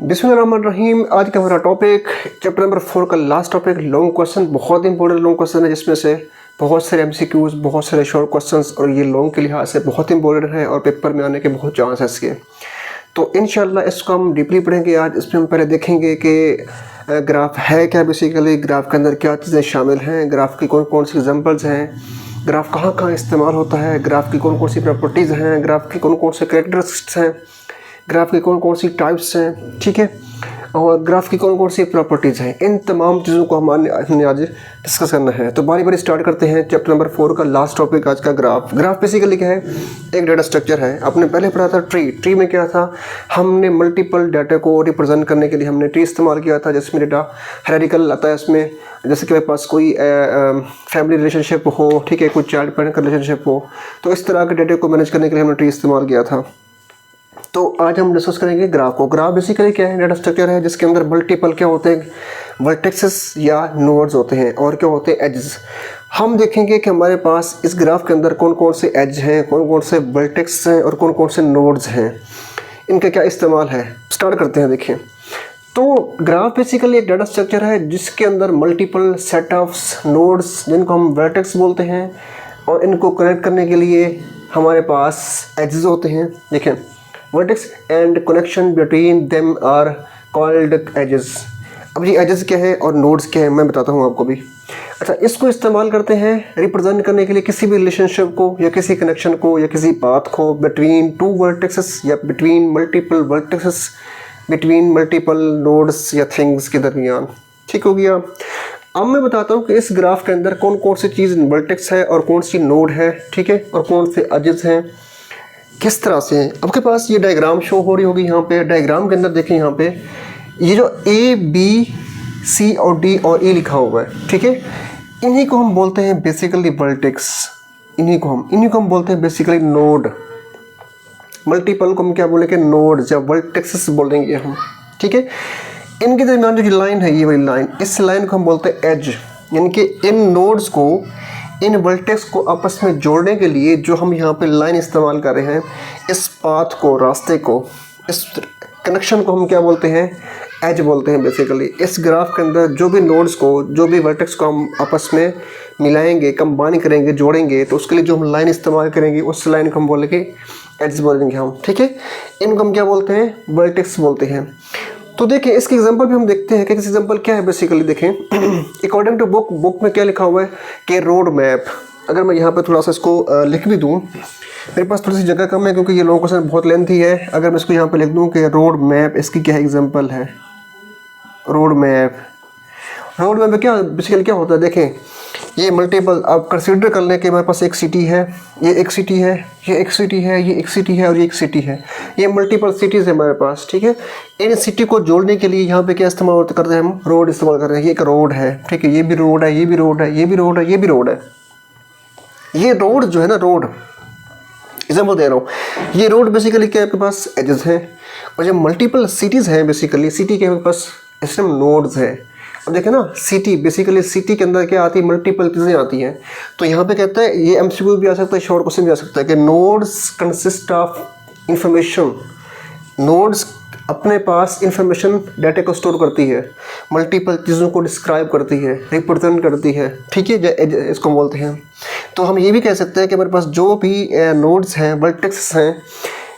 बिस्मिल्लाहिर्रहमानिर्रहीम। आज का हमारा टॉपिक चैप्टर नंबर 4 का लास्ट टॉपिक लॉन्ग क्वेश्चन। बहुत इंपॉर्टेंट लॉन्ग क्वेश्चन है, जिसमें से बहुत सारे एमसीक्यूज, बहुत सारे शॉर्ट क्वेश्चंस, और ये लॉन्ग के लिहाज से बहुत इंपॉर्टेंट है और पेपर में आने के बहुत चांस है इसके। तो इंशाल्लाह इसको हम डीपली पढ़ेंगे आज। इसमें हम पहले देखेंगे कि ग्राफ है क्या, बेसिकली ग्राफ के अंदर क्या चीज़ें शामिल हैं, ग्राफ की कौन कौन सी एग्जांपल्स हैं, ग्राफ कहाँ कहाँ इस्तेमाल होता है, ग्राफ की कौन कौन सी प्रॉपर्टीज़ हैं, ग्राफ की कौन कौन से कैरेक्टरिस्टिक्स हैं, ग्राफ की कौन कौन सी टाइप्स हैं, ठीक है, और ग्राफ की कौन कौन सी प्रॉपर्टीज़ हैं। इन तमाम चीज़ों को हमने आज डिस्कस करना है। तो बारी बारी स्टार्ट करते हैं। चैप्टर नंबर 4 का लास्ट टॉपिक आज का ग्राफ। ग्राफ बेसिकली क्या है, एक डाटा स्ट्रक्चर है। आपने पहले पढ़ा था ट्री में क्या था, हमने मल्टीपल डाटा को रिप्रेजेंट करने के लिए हमने ट्री इस्तेमाल किया था, जिसमें डाटा हायरार्किकल आता है। इसमें जैसे कि मेरे पास कोई फैमिली रिलेशनशिप हो, ठीक है, कोई चाइल्ड पेरेंट का रिलेशनशिप हो, तो इस तरह के डाटा को मैनेज करने के लिए हमने ट्री इस्तेमाल किया था। तो आज हम डिस्कस करेंगे ग्राफ को। ग्राफ बेसिकली क्या है, डाटा स्ट्रक्चर है जिसके अंदर मल्टीपल क्या होते हैं, वर्टेक्सेस या नोड्स होते हैं, और क्या होते हैं, एजेस। हम देखेंगे कि हमारे पास इस ग्राफ के अंदर कौन कौन से एज हैं, कौन कौन से वर्टेक्स हैं और कौन कौन से नोड्स हैं, इनका क्या इस्तेमाल है। स्टार्ट करते हैं। देखिए, तो ग्राफ बेसिकली एक डाटा स्ट्रक्चर है जिसके अंदर मल्टीपल सेट ऑफ नोड्स, जिनको हम वर्टेक्स बोलते हैं, और इनको कनेक्ट करने के लिए हमारे पास एजेस होते हैं। देखें, vertex and connection between them are called edges. अब ये एजेस क्या है और नोड्स क्या है, मैं बताता हूँ आपको भी। अच्छा, इसको इस्तेमाल करते हैं रिप्रेजेंट करने के लिए किसी भी रिलेशनशिप को या किसी कनेक्शन को या किसी पाथ को बिटवीन टू वर्टेक्सेस या between multiple vertexes, between multiple nodes या थिंग्स के दरमियान। ठीक हो गया। अब मैं बताता हूँ कि इस ग्राफ के अंदर कौन कौन सी चीज़ वर्टेक्स है और कौन सी नोड है, ठीक है, और कौन से एजेस हैं, किस तरह से। आपके पास ये डायग्राम शो हो रही होगी। यहाँ पे डायग्राम के अंदर देखें, यहाँ पे ये जो A, B, C और D और E लिखा हुआ है, ठीक है, इन्हीं को हम बोलते हैं बेसिकली वर्टेक्स। इन्हीं को हम बोलते हैं बेसिकली नोड। मल्टीपल को हम क्या बोलेंगे, नोड या वर्टेक्सेस बोलेंगे हम, ठीक है। इनके दरमियान जो लाइन है, ये वाली लाइन, इस लाइन को हम बोलते हैं एज। यानी कि इन नोड्स को, इन वर्टेक्स को आपस में जोड़ने के लिए जो हम यहाँ पे लाइन इस्तेमाल कर रहे हैं, इस पाथ को, रास्ते को, इस कनेक्शन को हम क्या बोलते हैं, एज बोलते हैं बेसिकली। इस ग्राफ के अंदर जो भी नोड्स को, जो भी वर्टेक्स को हम आपस में मिलाएंगे, कंबाइन करेंगे, जोड़ेंगे, तो उसके लिए जो हम लाइन इस्तेमाल करेंगे, उस लाइन को हम बोलेंगे एज बोलेंगे हम, ठीक है। इनको हम क्या बोलते हैं, वर्टेक्स बोलते हैं। तो देखिए, इसके एग्जांपल भी हम देखते हैं कि किस एग्जांपल क्या है बेसिकली। देखें, अकॉर्डिंग टू बुक में क्या लिखा हुआ है कि रोड मैप। अगर मैं यहाँ पे थोड़ा सा इसको लिख भी दूँ, मेरे पास थोड़ी सी जगह कम है क्योंकि ये लॉन्ग क्वेश्चन बहुत लेंथी है। अगर मैं इसको यहाँ पे लिख दूँ कि रोड मैप, इसकी क्या एग्जांपल है, रोड मैप। रोड मैप में क्या बेसिकली क्या होता है, देखें, ये मल्टीपल आप कंसीडर कर लें कि हमारे पास एक सिटी है, ये एक सिटी है, ये एक सिटी है, ये एक सिटी है और ये एक सिटी है। ये मल्टीपल सिटीज़ है हमारे पास, ठीक है। इन सिटी को जोड़ने के लिए यहाँ पे क्या इस्तेमाल करते हैं, हम रोड इस्तेमाल कर रहे हैं। ये एक रोड है, ठीक है, ये भी रोड है, ये भी रोड है, ये भी रोड है, ये भी रोड है। ये रोड जो है ना, रोड एग्जाम्पल दे रहा हूँ, ये रोड बेसिकली क्या आपके पास एजेस हैं, और जो मल्टीपल सिटीज़ हैं बेसिकली, सिटी के आपके पास इसमें नोड्स हैं। अब देखें ना, सिटी बेसिकली, सिटी के अंदर क्या आती है, मल्टीपल चीज़ें आती हैं। तो यहाँ पे कहता है, ये एमसीक्यू भी आ सकता है, शॉर्ट क्वेश्चन भी आ सकता है कि nodes consist of information. Nodes अपने पास इंफॉर्मेशन, डाटा को स्टोर करती है, मल्टीपल चीज़ों को डिस्क्राइब करती है, रिप्रेजेंट करती है, ठीक है, इसको बोलते हैं। तो हम ये भी कह सकते हैं कि हमारे पास जो भी नोड्स हैं, वर्टेक्स हैं,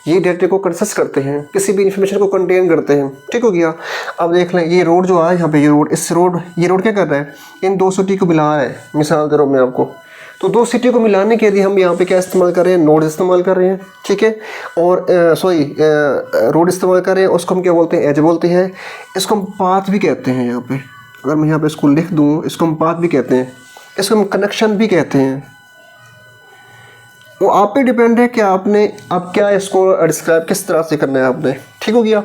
ये डाटा को कंसिस्ट करते हैं, किसी भी इंफॉर्मेशन को कंटेन करते हैं। ठीक हो गया। अब देख लें, ये रोड जो है यहाँ पे, ये रोड क्या कर रहा है, इन दो सिटी को मिला रहा है। मिसाल दे रहा हूँ मैं आपको, तो दो सिटी को मिलाने के लिए हम यहाँ पे क्या इस्तेमाल कर रहे हैं, नोड इस्तेमाल कर रहे हैं, ठीक है। और रोड इस्तेमाल कर रहे हैं, उसको हम क्या बोलते हैं, एज बोलते हैं। इसको हम पाथ भी कहते हैं। यहाँ पे अगर मैं यहाँ पे इसको लिख दूँ, इसको हम पाथ भी कहते हैं, इसको हम कनेक्शन भी कहते हैं। वो आप पे डिपेंड है कि आपने अब क्या इसको डिस्क्राइब किस तरह से करना है आपने। ठीक हो गया।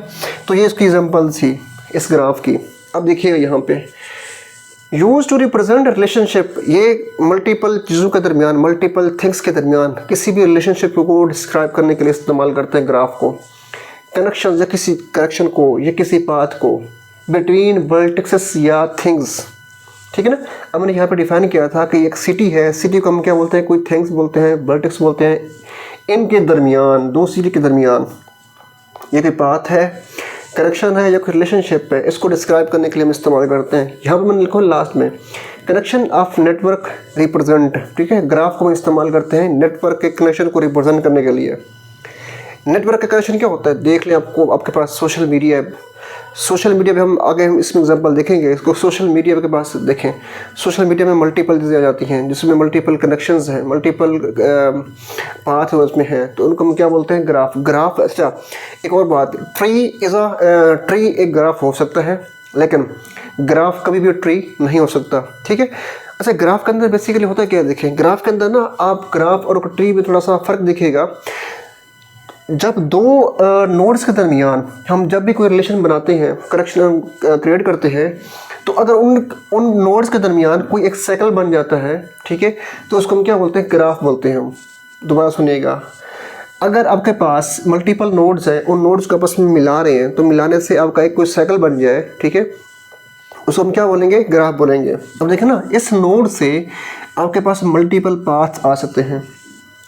तो ये इसकी एग्जांपल थी इस ग्राफ की। अब देखिएगा यहाँ पे, यूज टू रिप्रेजेंट रिलेशनशिप, ये मल्टीपल चीज़ों के दरमियान, मल्टीपल थिंग्स के दरमियान किसी भी रिलेशनशिप को डिस्क्राइब करने के लिए इस्तेमाल करते हैं ग्राफ को। कनेक्शन या किसी कनेक्शन को या किसी पाथ को बिटवीन वर्टेक्सेस या थिंग्स, ठीक है ना। अब मैंने यहाँ पे डिफाइन किया था कि एक सिटी है, सिटी को हम क्या बोलते हैं, कोई थिंग्स बोलते हैं, वर्टेक्स बोलते हैं। इनके दरमियान, दो सिटी के दरमियान ये कोई पाथ है, कनेक्शन है या कोई रिलेशनशिप है, इसको डिस्क्राइब करने के लिए हम इस्तेमाल करते हैं। यहाँ पर मैंने लिखा लास्ट में कनेक्शन ऑफ नेटवर्क रिप्रेजेंट, ठीक है। ग्राफ को हम इस्तेमाल करते हैं नेटवर्क के कनेक्शन को रिप्रेजेंट करने के लिए। नेटवर्क का कनेक्शन क्या होता है, देख लें, आपको आपके पास सोशल मीडिया है। सोशल मीडिया पे हम आगे हम इसमें एग्जांपल देखेंगे। इसको सोशल मीडिया के पास देखें, सोशल मीडिया में मल्टीपल चीज़ें आ जाती हैं जिसमें मल्टीपल कनेक्शंस हैं, मल्टीपल पाथ उसमें हैं, तो उनको हम क्या बोलते हैं, ग्राफ। ग्राफ, अच्छा एक और बात, ट्री एक ग्राफ हो सकता है, लेकिन ग्राफ कभी भी ट्री नहीं हो सकता, ठीक है। अच्छा, ग्राफ के अंदर बेसिकली होता है क्या, देखें ग्राफ के अंदर ना आप ग्राफ और ट्री में थोड़ा सा फ़र्क दिखेगा। जब दो नोड्स के दरमियान हम जब भी कोई रिलेशन बनाते हैं, कनेक्शन क्रिएट करते हैं, तो अगर उन नोड्स के दरमियान कोई एक साइकिल बन जाता है, ठीक है, तो उसको हम क्या बोलते हैं, ग्राफ बोलते हैं हम। दोबारा सुनिएगा, अगर आपके पास मल्टीपल नोड्स हैं, उन नोड्स को आपस में मिला रहे हैं, तो मिलाने से आपका एक कोई साइकिल बन जाए, ठीक है, उसको हम क्या बोलेंगे, ग्राफ बोलेंगे। अब देखें ना, इस नोड से आपके पास मल्टीपल पाथ आ सकते हैं।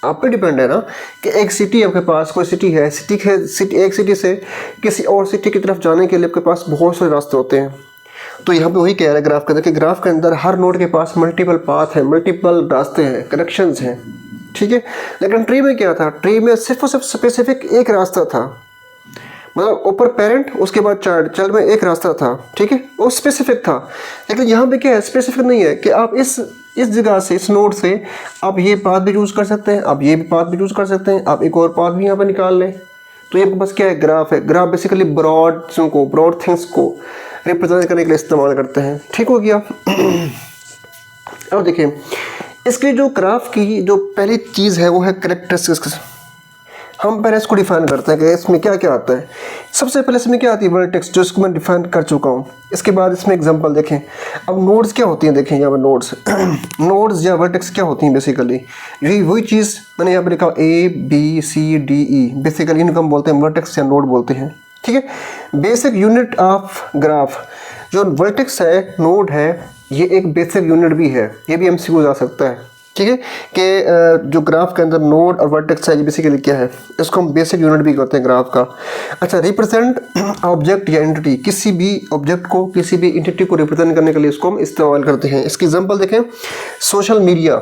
आप पे डिपेंड है ना कि एक सिटी, आपके पास कोई सिटी है, एक सिटी से किसी और सिटी की तरफ जाने के लिए आपके पास बहुत सारे रास्ते होते हैं। तो यहाँ पे वही कह रहा है ग्राफ के अंदर कि ग्राफ के अंदर हर नोड के पास मल्टीपल पाथ है, मल्टीपल रास्ते हैं, कनेक्शंस हैं, ठीक है। लेकिन ट्री में क्या था, ट्री में सिर्फ और सिर्फ स्पेसिफिक एक रास्ता था, मतलब ऊपर पेरेंट, उसके बाद चाइल्ड में एक रास्ता था, ठीक है, वो स्पेसिफिक था। लेकिन यहाँ पे क्या है, स्पेसिफिक नहीं है कि आप इस जगह से, इस नोड से आप ये पाथ भी यूज़ कर सकते हैं, आप ये भी पाथ भी यूज़ कर सकते हैं, आप एक और पाथ भी यहाँ पर निकाल लें। तो ये आपके पास क्या है, ग्राफ है। ग्राफ बेसिकली ब्रॉड थिंग्स को रिप्रेजेंट करने के लिए इस्तेमाल करते हैं, ठीक हो गया। अब देखिए, इसके जो ग्राफ की जो पहली चीज़ है वो है कैरेक्टरिस्टिक्स। हम पहले इसको डिफाइन करते हैं कि इसमें क्या क्या आता है। सबसे पहले इसमें क्या आती है, वर्टेक्स, जो इसको मैं डिफाइन कर चुका हूँ। इसके बाद इसमें एग्जांपल देखें। अब नोड्स क्या होती हैं, देखें यहाँ पर नोड्स या वर्टेक्स क्या होती हैं बेसिकली, यही वही चीज़ मैंने यहाँ पर लिखा ABCDE, बेसिकली इनको हम बोलते हैं वर्टेक्स या नोड बोलते हैं, ठीक है। बेसिक यूनिट ऑफ ग्राफ, जो वर्टेक्स है, नोड है, ये एक बेसिक यूनिट भी है, ये भी MCQ जा सकता है, ठीक है, कि जो ग्राफ के अंदर नोड और वर्टेक्स है, ये बेसिकली क्या है, इसको हम बेसिक यूनिट भी कहते हैं ग्राफ का। अच्छा, रिप्रेजेंट ऑब्जेक्ट या एंटिटी, किसी भी ऑब्जेक्ट को, किसी भी एंटिटी को रिप्रेजेंट करने के लिए इसको हम इस्तेमाल करते हैं। इसकी एग्जांपल देखें, सोशल मीडिया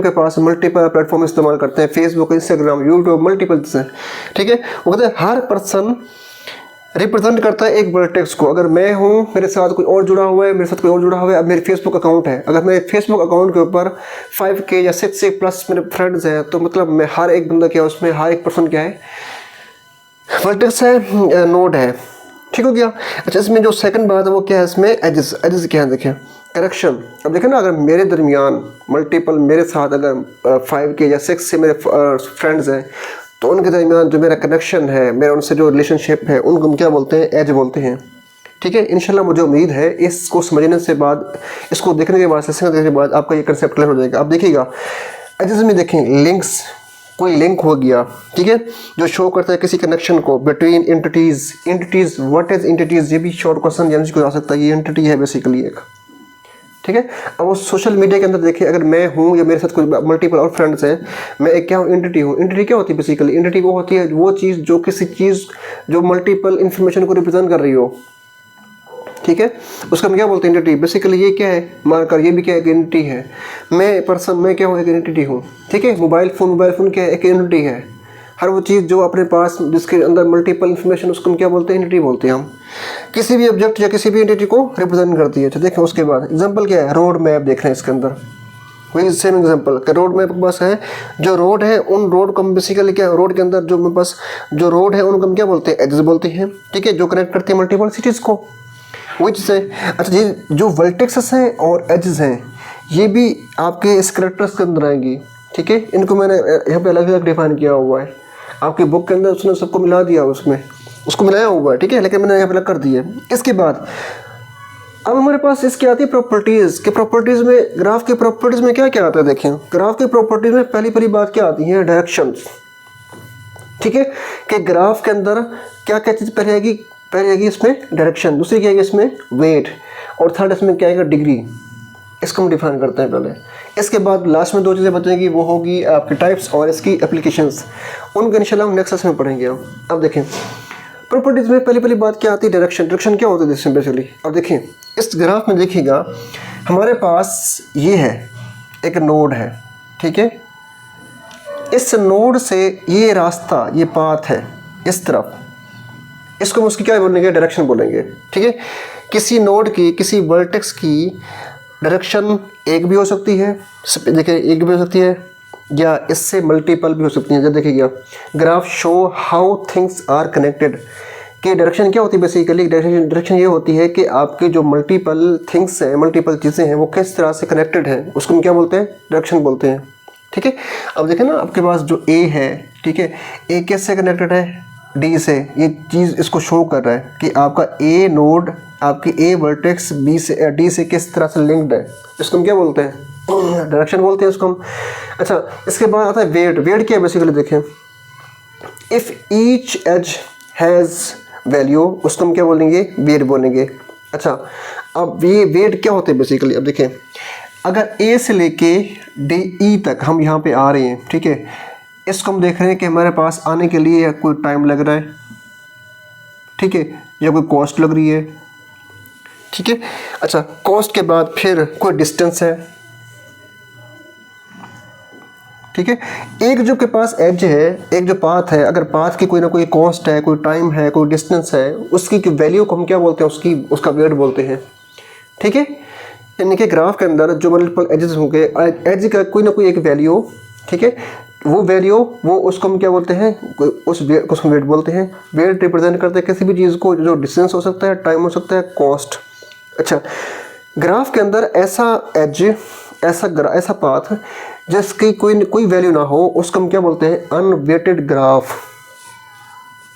के पास मल्टीपल प्लेटफॉर्म इस्तेमाल करते हैं, फेसबुक, इंस्टाग्राम, यूट्यूब, मल्टीपल चीज़ें, ठीक है। वो कहते हैं हर पर्सन रिप्रेजेंट करता है एक वर्टेक्स को। अगर मैं हूँ, मेरे साथ कोई और जुड़ा हुआ है, मेरे साथ कोई और जुड़ा हुआ है, अब मेरे फेसबुक अकाउंट है, अगर मेरे फेसबुक अकाउंट के ऊपर 5K या 6 प्लस मेरे फ्रेंड्स हैं, तो मतलब मैं हर एक बंदा क्या है, उसमें हर एक पर्सन क्या है, वर्टेक्स है, नोड है, ठीक हो गया। अच्छा, इसमें जो सेकंड बात है वो क्या है, इसमें एजेस क्या है, देखें करेक्शन। अब देखें ना, अगर मेरे दरमियान मल्टीपल, मेरे साथ अगर 5K या 6 से मेरे फ्रेंड्स हैं, तो उनके दरमियान जो मेरा कनेक्शन है, मेरा उनसे जो रिलेशनशिप है, उनको हम क्या बोलते हैं, एज बोलते हैं, ठीक है। इंशाल्लाह मुझे उम्मीद है इसको समझने से बाद, इसको देखने के बाद, सेशन देखने के बाद आपका ये कंसेप्ट क्लियर हो जाएगा। अब देखिएगा, एजेस में देखें, लिंक्स, कोई लिंक हो गया, ठीक है, जो शो करता है किसी कनेक्शन को between entities. What is entities, ये भी शॉर्ट क्वेश्चन यानी को आ सकता है, ये एंटिटी है बेसिकली एक, ठीक है। अब वो सोशल मीडिया के अंदर देखिए, अगर मैं हूँ या मेरे साथ कोई मल्टीपल और फ्रेंड्स हैं, मैं एक क्या हूँ, एंटिटी हूँ। एंटिटी क्या होती है बेसिकली, एंटिटी वो होती है वो चीज़ जो किसी चीज़ जो मल्टीपल इन्फॉर्मेशन को रिप्रेजेंट कर रही हो, ठीक है, उसका हम क्या बोलते हैं, एंटिटी। बेसिकली ये क्या है, मार्कर, ये भी क्या है, एक एंटिटी है। मैं क्या हूँ, एक एंटिटी हूँ, ठीक है। मोबाइल फ़ोन क्या है, एक एंटिटी है। हर वो चीज़ जो अपने पास जिसके अंदर मल्टीपल इन्फॉर्मेशन, उसको हम क्या बोलते हैं, एंटिटी बोलते हैं हम। किसी भी ऑब्जेक्ट या किसी भी एंटिटी को रिप्रेजेंट करती है। तो देखें, उसके बाद एग्जांपल क्या है, रोड मैप देख रहे हैं इसके अंदर, वही सेम एग्जांपल कि रोड मैप के पास है, जो रोड है उन रोड को हम बेसिकली क्या, रोड के अंदर जो मेरे पास जो रोड है उनको हम क्या बोलते हैं, एजेस बोलते हैं, ठीक है, जो कनेक्ट करते हैं मल्टीपल सिटीज़ को, वही चीज़ है। अच्छा, ये जो वर्टेक्सेस हैं और एजेस हैं, ये भी आपके इस कैरेक्टर्स के अंदर आएंगी, ठीक है। इनको मैंने यहाँ पे अलग अलग डिफाइन किया हुआ है, आपकी बुक के अंदर उसने सबको मिला दिया, उसमें उसको मिलाया हुआ है, ठीक है, लेकिन मैंने यहाँ पे अलग कर दिया। इसके बाद अब हमारे पास इसकी आती है प्रॉपर्टीज़ के। प्रॉपर्टीज़ में, ग्राफ के प्रॉपर्टीज़ में क्या क्या आता है, देखें ग्राफ के प्रॉपर्टीज़ में पहली बात क्या आती है, डायरेक्शंस, ठीक है, कि ग्राफ के अंदर क्या क्या चीज़ पहले आएगी इसमें डायरेक्शन, दूसरी क्या आएगी इसमें वेट, और थर्ड इसमें क्या आएगा, डिग्री। इसको हम डिफाइन करते हैं पहले। इसके बाद लास्ट में दो चीज़ें बचेंगी, वो होगी आपके टाइप्स और इसकी एप्लीकेशंस। उनको इंशाल्लाह हम नेक्स्ट सेशन में पढ़ेंगे। अब देखें प्रॉपर्टीज़ में पहली बात क्या आती है, डायरेक्शन। डायरेक्शन क्या होता है इसमें बेसिकली। अब देखें इस ग्राफ में देखिएगा हमारे पास ये है एक नोड है, ठीक है। इस नोड से ये रास्ता, ये पाथ है इस तरफ, इसको हम उसकी क्या बोलेंगे, डायरेक्शन बोलेंगे, ठीक है। किसी नोड की, किसी वर्टेक्स की डायरेक्शन एक भी हो सकती है, देखिए एक भी हो सकती है, या इससे मल्टीपल भी हो सकती है। जब देखिएगा graph show how things are connected, कि डायरेक्शन क्या होती है बेसिकली। डायरेक्शन ये होती है कि आपके जो मल्टीपल थिंग्स हैं, मल्टीपल चीज़ें हैं, वो किस तरह से कनेक्टेड हैं, उसको हम क्या बोलते हैं, डायरेक्शन बोलते हैं, ठीक है। अब देखें ना आपके पास जो ए है, ठीक है, ए कैसे कनेक्टेड है, डी से। ये चीज़ इसको शो कर रहा है कि आपका ए नोड, आपकी ए वर्टेक्स बी से डी से किस तरह से लिंक्ड है, इसको हम क्या बोलते हैं, डायरेक्शन बोलते हैं इसको हम। अच्छा इसके बाद आता है वेट। वेट क्या है बेसिकली, देखें if each edge has value, उसको हम क्या बोलेंगे, वेट बोलेंगे। अच्छा अब ये वेट क्या होते हैं बेसिकली। अब देखें अगर ए से लेके डी ई तक हम यहाँ पे आ रहे हैं, ठीक है, इसको हम देख रहे हैं कि हमारे पास आने के लिए कोई टाइम लग रहा है, ठीक है, या कोई कॉस्ट लग रही है, ठीक है। अच्छा कॉस्ट के बाद फिर कोई डिस्टेंस है, ठीक है। एक जो के पास एज है, एक जो पाथ है, अगर पाथ की कोई ना कोई कॉस्ट है, कोई टाइम है, कोई डिस्टेंस है, उसकी वैल्यू को हम क्या बोलते हैं, उसका वेट बोलते हैं, ठीक है। यानी कि ग्राफ के अंदर जो मल्टीपल एजेस होंगे, एज का कोई ना कोई एक वैल्यू, ठीक है, वो वैल्यू वो उसको हम क्या बोलते हैं, उस वेट को हम वेट बोलते हैं। वेट रिप्रेजेंट करते हैं किसी भी चीज़ को, जो डिस्टेंस हो सकता है, टाइम हो सकता है, कॉस्ट। अच्छा ग्राफ के अंदर ऐसा एज, ऐसा पाथ जिसकी कोई वैल्यू ना हो, उसको हम क्या बोलते हैं, अनवेटेड ग्राफ,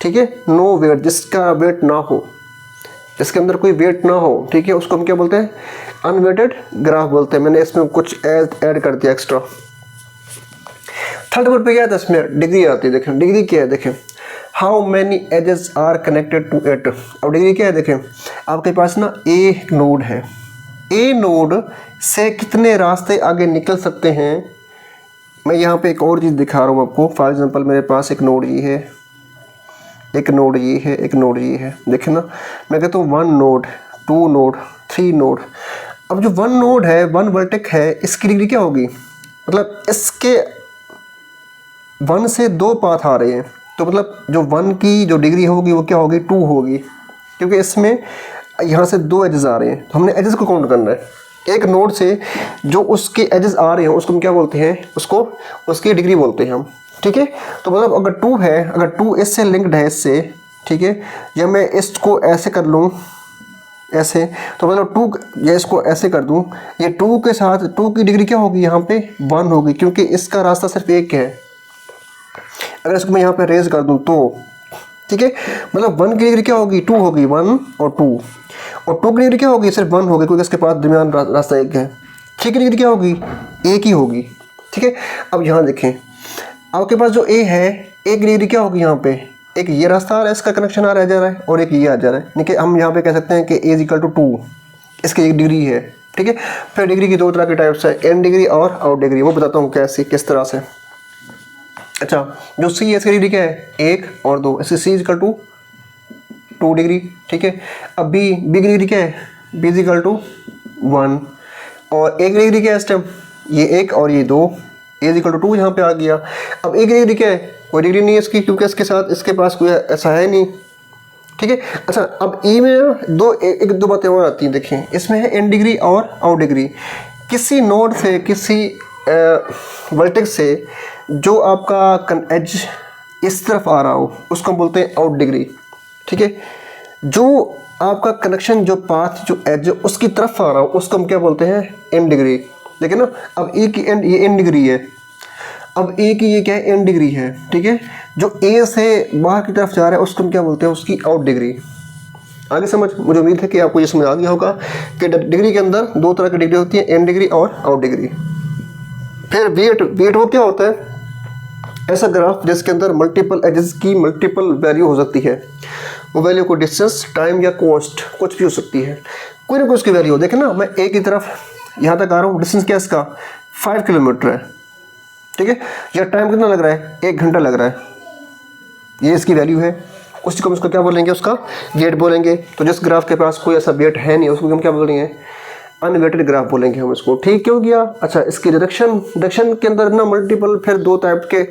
ठीक है। नो वेट, जिसका वेट ना हो, जिसके अंदर कोई वेट ना हो, ठीक है, उसको हम क्या बोलते हैं, अनवेटेड ग्राफ बोलते हैं। मैंने इसमें कुछ ऐड कर दिया एक्स्ट्रा। थर्ड नंबर पे क्या है, इसमें डिग्री आती है। देखें डिग्री क्या है, देखें how many edges are connected to it. अब डिग्री क्या है, देखें आपके पास ना ए नोड है, ए नोड से कितने रास्ते आगे निकल सकते हैं। मैं यहाँ पे एक और चीज़ दिखा रहा हूँ आपको। फॉर एग्जांपल मेरे पास एक नोड ये है, एक नोड ये है, एक नोड ये है। देखें ना मैं कहता हूँ 1 नोड, 2 नोड, 3 नोड। अब जो 1 नोड है, 1 वर्टेक्स है, इसकी डिग्री क्या होगी, मतलब इसके 1 से 2 पाथ आ रहे हैं, तो मतलब जो 1 की जो डिग्री होगी वो क्या होगी, 2 होगी, क्योंकि इसमें यहाँ से 2 एजेस आ रहे हैं, तो हमने एजेस को काउंट करना है। एक नोड से जो उसके एजेस आ रहे हैं उसको हम क्या बोलते हैं, उसको उसकी डिग्री बोलते हैं हम, ठीक है। तो मतलब अगर 2 है, अगर 2 इससे लिंक्ड है इससे, ठीक है, या मैं इसको ऐसे कर लूँ ऐसे, तो मतलब 2 या इसको ऐसे कर दूँ, ये 2 के साथ 2 की डिग्री क्या होगी, यहाँ पे 1 होगी, क्योंकि इसका रास्ता सिर्फ एक है। अगर इसको मैं यहाँ पे रेज कर दूँ तो, ठीक है, मतलब 1 की डिग्री क्या होगी, 2 होगी, 1 और 2, और 2 की डिग्री क्या होगी, सिर्फ 1 होगी, क्योंकि इसके पास दरमियान रास्ता एक है। 3 की डिग्री क्या होगी, एक ही होगी, ठीक है। अब यहाँ देखें आपके पास जो ए है, एक डिग्री क्या होगी, यहाँ पे एक ये रास्ता आ रहा है, इसका कनेक्शन आ रहा जा रहा है, और एक ये आ जा रहा है, यानी कि हम यहाँ पे कह सकते हैं कि ए इक्वल टू 2, इसकी एक डिग्री है, ठीक है। फिर डिग्री की 2 तरह के टाइप्स है, इन डिग्री और आउट डिग्री, वो बताता हूँ कैसे, किस तरह से। अच्छा जो सी है इसकी डिग्री क्या है, 1 और 2, इसकी सी इक्वल टू 2 डिग्री, ठीक है। अब बी की डिग्री क्या है, बी इक्वल टू 1, और ए की डिग्री क्या है इस टाइम, ये 1 और ये 2, ए इक्वल टू 2 यहाँ पे आ गया। अब ए की डिग्री क्या है, कोई डिग्री नहीं है इसकी, क्योंकि इसके साथ इसके पास कोई ऐसा है नहीं, ठीक है। अच्छा अब ई में एक दो बातें और आती हैं। देखें इसमें है इन डिग्री और आउट डिग्री। किसी नोड से, किसी वर्टेक्स से जो आपका एज इस तरफ आ रहा हो, उसको हम बोलते हैं आउट डिग्री, ठीक है। जो आपका कनेक्शन, जो पाथ, जो एज उसकी तरफ आ रहा हो, उसको हम क्या बोलते हैं, इन डिग्री। देखिए ना अब ए की एंड, ये इन डिग्री है, अब ए की ये क्या है, इन डिग्री है, ठीक है। जो ए से बाहर की तरफ जा रहा है उसको हम क्या बोलते हैं, उसकी आउट डिग्री। आगे समझ, मुझे उम्मीद है कि आपको ये समझ आ गया होगा कि डिग्री के अंदर 2 तरह की डिग्री होती है, इन डिग्री और आउट डिग्री। फिर वेट वो क्या होता है, ऐसा ग्राफ जिसके अंदर मल्टीपल एजेस की मल्टीपल वैल्यू हो सकती है। वो वैल्यू को डिस्टेंस, टाइम या कॉस्ट कुछ भी हो सकती है, कोई ना कोई उसकी वैल्यू हो। देखें ना मैं ए की तरफ यहाँ तक आ रहा हूँ, डिस्टेंस क्या है इसका 5 किलोमीटर है, ठीक है। या टाइम कितना लग रहा है, 1 घंटा लग रहा है, ये इसकी वैल्यू है। उसी को हम इसको क्या बोलेंगे, उसका वेट बोलेंगे। तो जिस ग्राफ के पास कोई ऐसा वेट है नहीं, उसको हम क्या बोलेंगे, अनवेटेड ग्राफ बोलेंगे हम इसको। ठीक क्यों किया, अच्छा इसकी डायरेक्शन के अंदर ना मल्टीपल फिर 2 टाइप के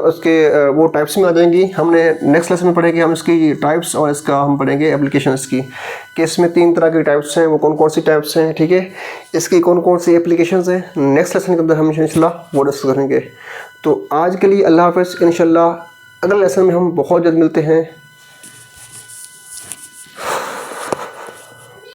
उसके वो टाइप्स में आ जाएंगी। हमने नेक्स्ट लेसन में पढ़ेंगे हम इसकी टाइप्स, और इसका हम पढ़ेंगे एप्लीकेशंस की, कि इसमें 3 तरह की टाइप्स हैं, वो कौन कौन सी टाइप्स हैं, ठीक है, इसकी कौन कौन सी एप्लीकेशंस हैं। नेक्स्ट लेसन के अंदर हम इंशाल्लाह वो डिस्कस करेंगे। तो आज के लिए अल्लाह हाफ़िज़, इंशाल्लाह अगले लेसन में हम बहुत जल्द मिलते हैं।